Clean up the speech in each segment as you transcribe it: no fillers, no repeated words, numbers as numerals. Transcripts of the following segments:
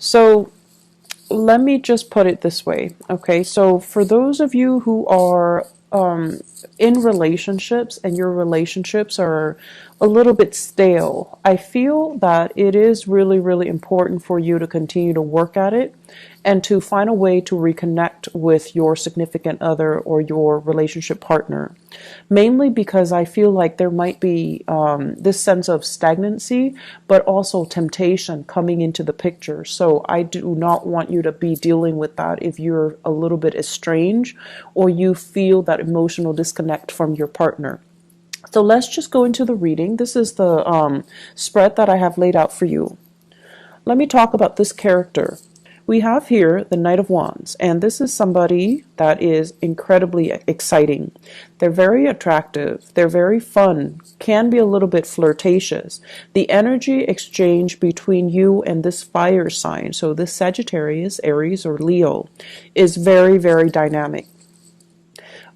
So let me just put it this way. Okay, so for those of you who are in relationships and your relationships are a little bit stale, I feel that it is really, really important for you to continue to work at it and to find a way to reconnect with your significant other or your relationship partner. Mainly because I feel like there might be this sense of stagnancy, but also temptation coming into the picture. So I do not want you to be dealing with that if you're a little bit estranged or you feel that emotional disconnect from your partner. So let's just go into the reading. This is the spread that I have laid out for you. Let me talk about this character. We have here the Knight of Wands, and this is somebody that is incredibly exciting. They're very attractive. They're very fun, can be a little bit flirtatious. The energy exchange between you and this fire sign, so this Sagittarius, Aries, or Leo, is very, very dynamic.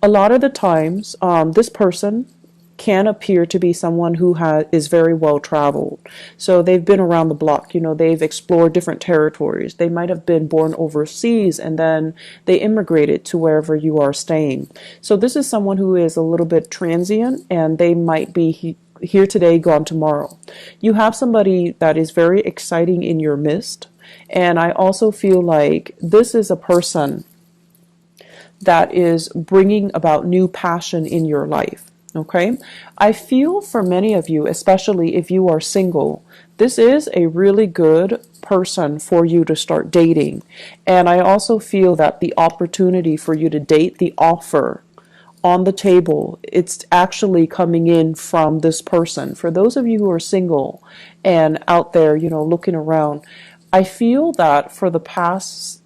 A lot of the times, this person can appear to be someone who is very well traveled. So they've been around the block, they've explored different territories. They might have been born overseas and then they immigrated to wherever you are staying. So this is someone who is a little bit transient and they might be here today, gone tomorrow. You have somebody that is very exciting in your midst. And I also feel like this is a person that is bringing about new passion in your life. Okay, I feel for many of you, especially if you are single, this is a really good person for you to start dating. And I also feel that the opportunity for you to date, the offer on the table, it's actually coming in from this person. For those of you who are single and out there, looking around, I feel that for the past,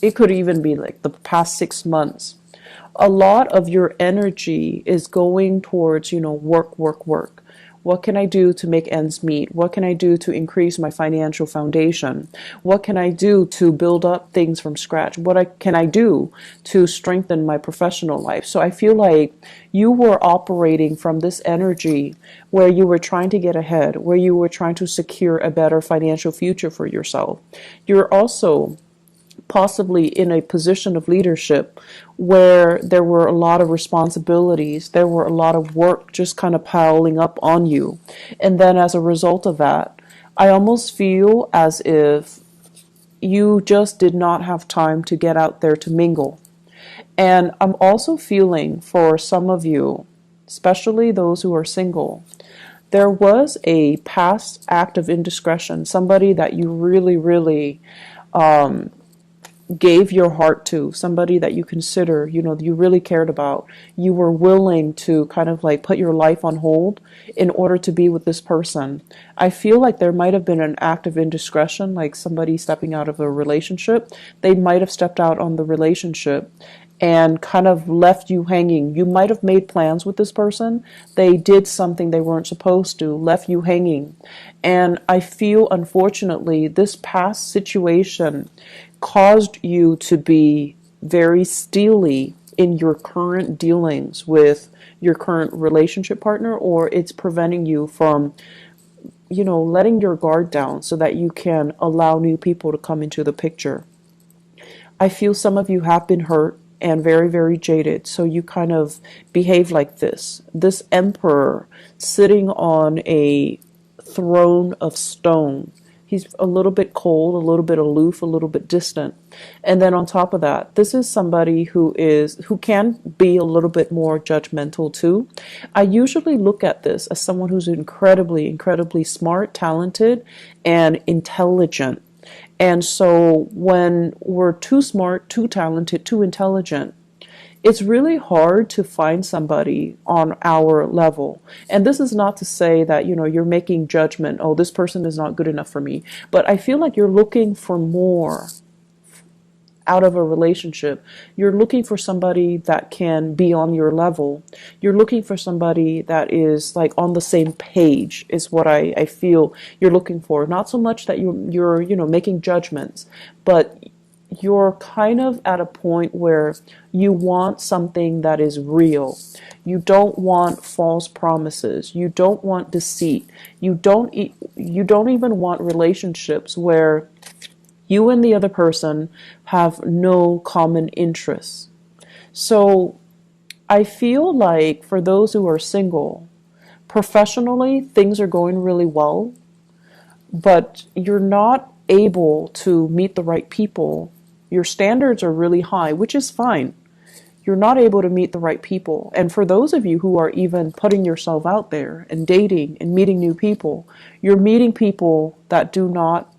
it could even be like the past 6 months, a lot of your energy is going towards, work, work, work. What can I do to make ends meet? What can I do to increase my financial foundation? What can I do to build up things from scratch? Can I do to strengthen my professional life? So I feel like you were operating from this energy where you were trying to get ahead, where you were trying to secure a better financial future for yourself. You're also possibly in a position of leadership where there were a lot of responsibilities, there were a lot of work just kind of piling up on you. And then as a result of that, I almost feel as if you just did not have time to get out there to mingle. And I'm also feeling for some of you, especially those who are single, there was a past act of indiscretion, somebody that you really, really gave your heart to, somebody that you consider, you really cared about. You were willing to kind of like put your life on hold in order to be with this person. I feel like there might have been an act of indiscretion, like somebody stepping out of a relationship. They might have stepped out on the relationship and kind of left you hanging. You might have made plans with this person. They did something they weren't supposed to, left you hanging. And I feel, unfortunately, this past situation caused you to be very steely in your current dealings with your current relationship partner, or it's preventing you from, letting your guard down so that you can allow new people to come into the picture. I feel some of you have been hurt and very, very jaded, so you kind of behave like this emperor sitting on a throne of stone. He's a little bit cold, a little bit aloof, a little bit distant. And then on top of that, this is somebody who can be a little bit more judgmental too. I usually look at this as someone who's incredibly, incredibly smart, talented, and intelligent. And so when we're too smart, too talented, too intelligent, it's really hard to find somebody on our level. And this is not to say that, you're making judgment, oh, this person is not good enough for me. But I feel like you're looking for more out of a relationship. You're looking for somebody that can be on your level. You're looking for somebody that is like on the same page is what I feel you're looking for. Not so much that you're making judgments, but you're kind of at a point where you want something that is real. You don't want false promises. You don't want deceit. You don't even want relationships where You and the other person have no common interests. So I feel like for those who are single, professionally, things are going really well, but you're not able to meet the right people. Your standards are really high, which is fine. You're not able to meet the right people. And for those of you who are even putting yourself out there and dating and meeting new people, you're meeting people that do not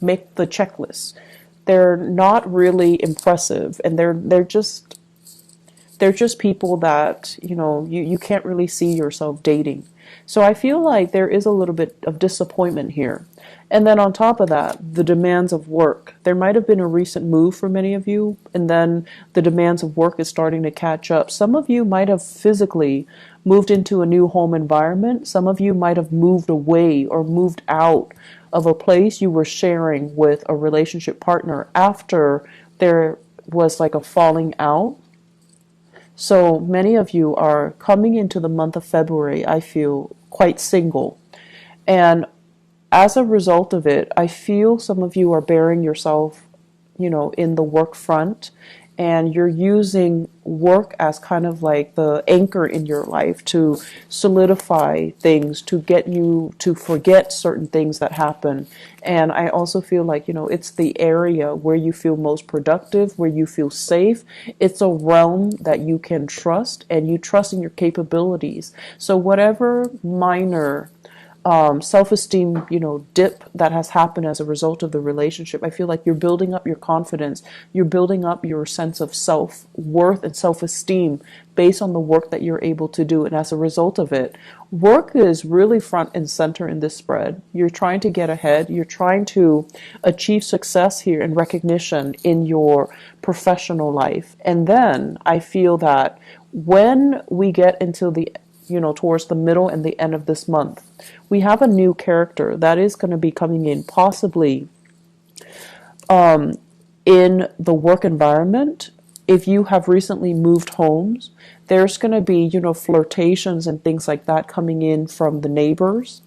make the checklist. They're not really impressive, and they're just people that, you can't really see yourself dating. So I feel like there is a little bit of disappointment here. And then on top of that, the demands of work. There might have been a recent move for many of you, and then the demands of work is starting to catch up. Some of you might have physically moved into a new home environment. Some of you might have moved away or moved out of a place you were sharing with a relationship partner after there was like a falling out. So many of you are coming into the month of February, I feel, quite single. And as a result of it, I feel some of you are bearing yourself, in the work front, and you're using work as kind of like the anchor in your life to solidify things, to get you to forget certain things that happen. And I also feel like, it's the area where you feel most productive, where you feel safe. It's a realm that you can trust, and you trust in your capabilities. So whatever minor self-esteem, dip that has happened as a result of the relationship, I feel like you're building up your confidence. You're building up your sense of self-worth and self-esteem based on the work that you're able to do. And as a result of it, work is really front and center in this spread. You're trying to get ahead. You're trying to achieve success here and recognition in your professional life. And then I feel that when we get into the towards the middle and the end of this month, we have a new character that is going to be coming in, possibly in the work environment. If you have recently moved homes, there's going to be, flirtations and things like that coming in from the neighbors.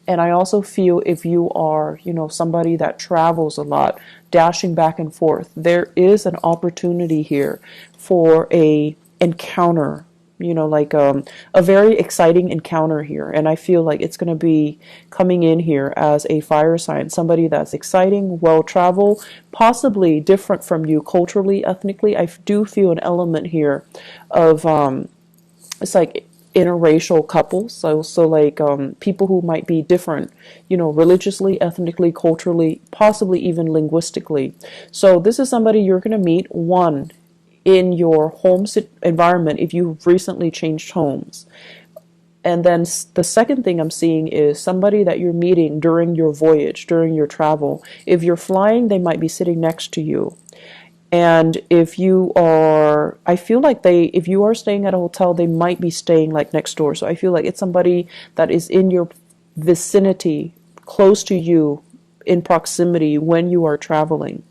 And I also feel if you are, somebody that travels a lot, dashing back and forth, there is an opportunity here for a encounter, like a very exciting encounter here. And I feel like it's going to be coming in here as a fire sign, somebody that's exciting, well-traveled, possibly different from you culturally, ethnically. I do feel an element here of, it's like interracial couples. So like people who might be different, religiously, ethnically, culturally, possibly even linguistically. So this is somebody you're going to meet, one, in your home environment if you've recently changed homes. And then the second thing I'm seeing is somebody that you're meeting during your voyage, during your travel. If you're flying, they might be sitting next to you. And if you are, I feel like if you are staying at a hotel, they might be staying like next door. So I feel like it's somebody that is in your vicinity, close to you, in proximity when you are traveling.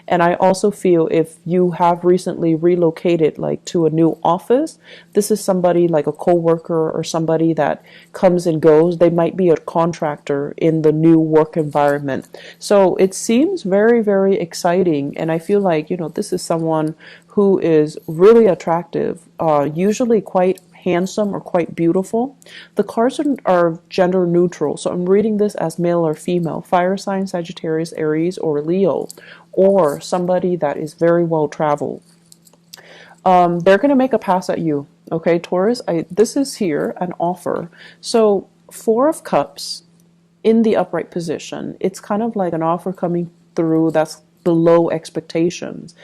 And I also feel if you have recently relocated like to a new office, this is somebody like a coworker or somebody that comes and goes. They might be a contractor in the new work environment. So it seems very, very exciting. And I feel like, this is someone who is really attractive, usually quite handsome or quite beautiful. The cards are gender neutral, so I'm reading this as male or female, fire sign, Sagittarius, Aries, or Leo, or somebody that is very well traveled. They're going to make a pass at you. Okay, Taurus, this is here an offer. So 4 of Cups in the upright position, it's kind of like an offer coming through that's below expectations.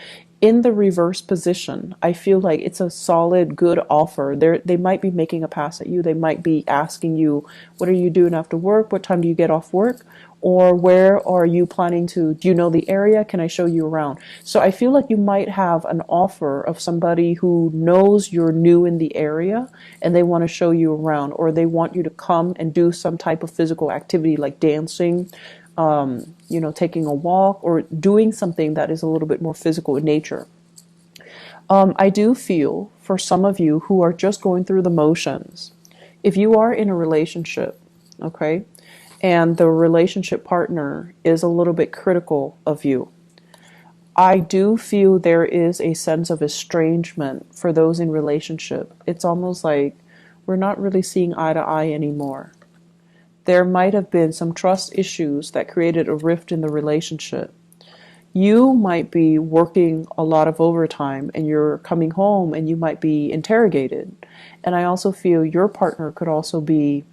In the reverse position, I feel like it's a solid, good offer. They might be making a pass at you. They might be asking you, what are you doing after work? What time do you get off work? Or where are you planning to, do you know the area? Can I show you around? So I feel like you might have an offer of somebody who knows you're new in the area and they want to show you around, or they want you to come and do some type of physical activity like dancing, taking a walk, or doing something that is a little bit more physical in nature. I do feel for some of you who are just going through the motions, if you are in a relationship, okay, and the relationship partner is a little bit critical of you. I do feel there is a sense of estrangement for those in relationship. It's almost like we're not really seeing eye to eye anymore. There might have been some trust issues that created a rift in the relationship. You might be working a lot of overtime and you're coming home and you might be interrogated. And I also feel your partner could also be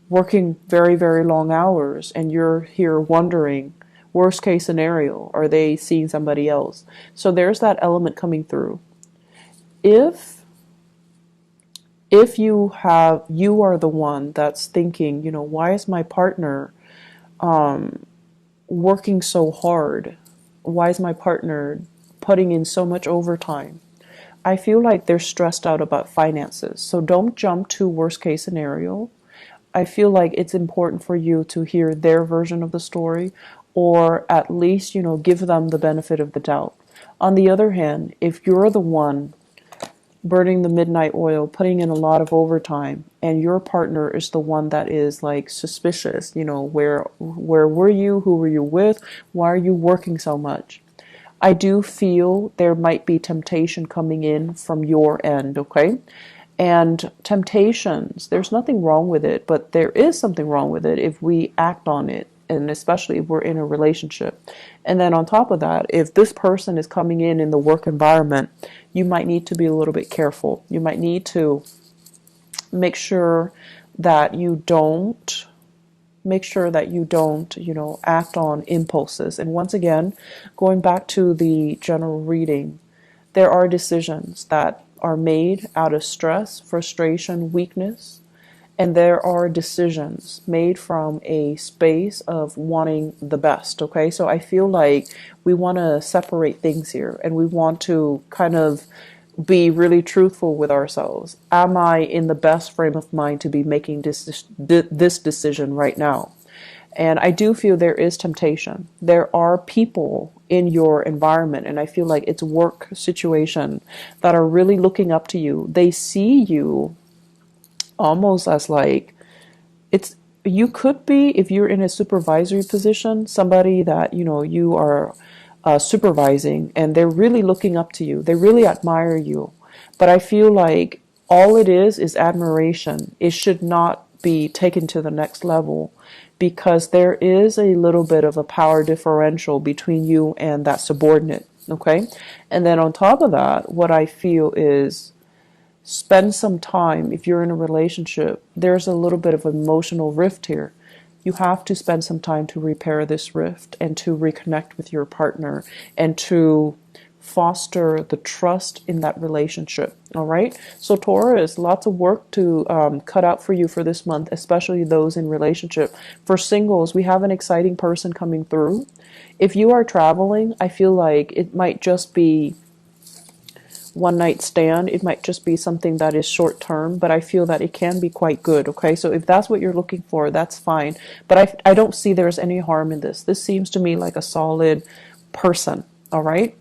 working very, very long hours and you're here wondering, worst case scenario, are they seeing somebody else? So there's that element coming through. If you are the one that's thinking, why is my partner working so hard? Why is my partner putting in so much overtime? I feel like they're stressed out about finances. So don't jump to worst case scenario. I feel like it's important for you to hear their version of the story, or at least, give them the benefit of the doubt. On the other hand, if you're the one burning the midnight oil, putting in a lot of overtime, and your partner is the one that is like suspicious, where were you? Who were you with? Why are you working so much? I do feel there might be temptation coming in from your end, okay? And temptations, there's nothing wrong with it, but there is something wrong with it if we act on it, and especially if we're in a relationship. And then on top of that, if this person is coming in the work environment, you might need to be a little bit careful. You might need to make sure that you don't act on impulses. And once again, going back to the general reading, there are decisions that are made out of stress, frustration, weakness, and there are decisions made from a space of wanting the best, okay? So I feel like we want to separate things here, and we want to kind of be really truthful with ourselves. Am I in the best frame of mind to be making this decision right now? And I do feel there is temptation. There are people in your environment, and I feel like it's work situation, that are really looking up to you. They see you almost as like, you could be, if you're in a supervisory position, somebody that, you are supervising, and they're really looking up to you. They really admire you. But I feel like all it is admiration. It should not be taken to the next level, because there is a little bit of a power differential between you and that subordinate, okay? And then on top of that, what I feel is, spend some time, if you're in a relationship, there's a little bit of emotional rift here. You have to spend some time to repair this rift and to reconnect with your partner and to foster the trust in that relationship. All right. So Taurus, lots of work to cut out for you for this month, especially those in relationship. For singles, we have an exciting person coming through. If you are traveling, I feel like it might just be one night stand. It might just be something that is short term, but I feel that it can be quite good. Okay, so if that's what you're looking for, that's fine. But I don't see there's any harm in this. This seems to me like a solid person. All right.